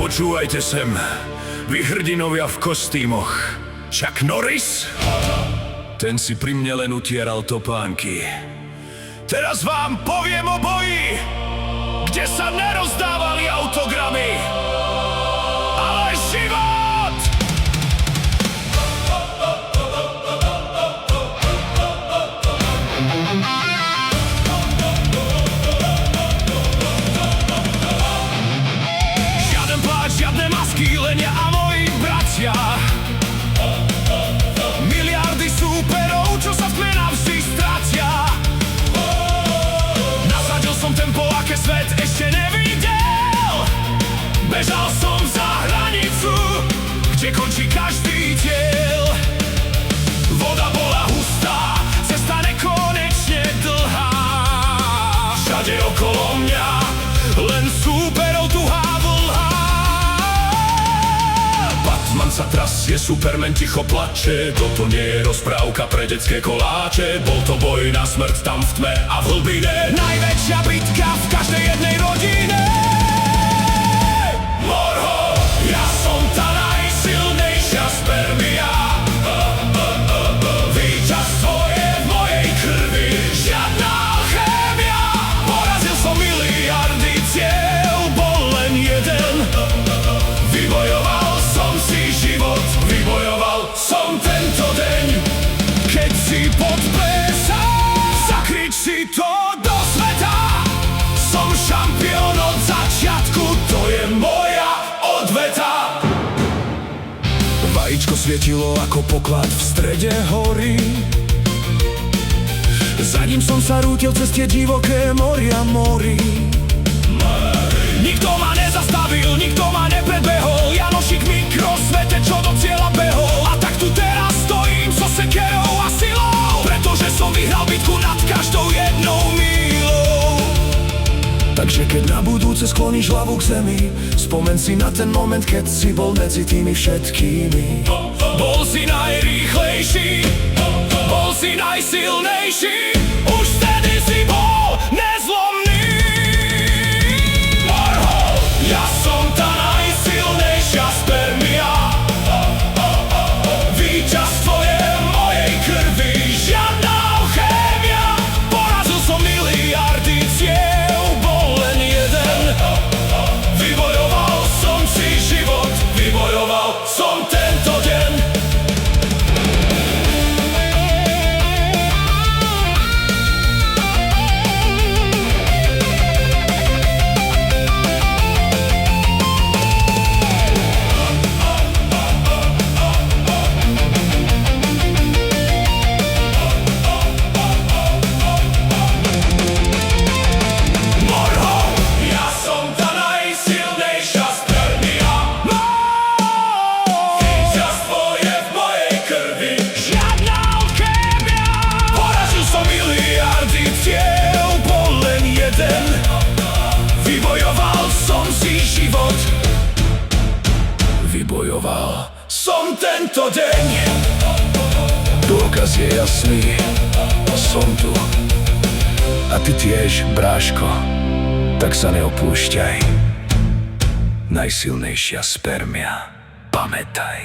Počúvajte sem, vy hrdinovia v kostýmoch. Chuck Norris? Ten si pri mne len utieral topánky. Teraz vám poviem o boji, kde sa nerozdávali autogramy, ale život! Žiaden pláč, žiadne masky, len ja a moji bratia. Miliardy súperov, čo sa v tme navždy stratia. Nasadil som tempo, aké svet ešte nevidel. Bežal som za hranicu, kde končí každý diel. Voda bola hustá, cesta nekonečne dlhá. Všade okolo mňa len súperov tuhá vlha. Batman sa trasie, Superman ticho plače. Toto nie je rozprávka pre detské koláče. Bol to boj na smrť tam v tme a v hlbine. Najväčšia bitka v každej jednej rodine. Morho, ja som tá najsilnejšia spermia. Víťazstvo je v mojej krvi, žiadna alchémia. Porazil som miliardy cieľ, bol len jeden. Vybojoval som si život, vybojoval som tento deň. Keď si podplesal, zakrič si to do sveta. Som šampión od začiatku, to je moja odveta. Vajíčko svietilo ako poklad v strede hory. Za ním som sa rútil cez tie divoké moria morí. Nikto ma nezastavil, nikto ma nepredbehol. Janošik mikrosvete, čo do cieľa behol. A tak tu teraz stojím so sekerou a silou, pretože som vyhral bitku nad každou jednou míľou. Takže keď na budúce skloníš hlavu k zemi, spomen si na ten moment, keď si bol medzi tými všetkými. Bol si najrýchlejší, bol si najsilnejší. Už vtedy si bol nezlomný. Morho, ja som tá najsilnejšia spermia. Víťazstvo je v mojej krvi, žiadna alchémia. Porazil som miliardy cieľ, bol len jeden. Vybojoval som si život, vybojoval som tento deň. Vybojoval som tento deň. Dôkaz je jasný, som tu. A ty tiež, bráško, tak sa neopúšťaj. Najsilnejšia spermia, pamätaj.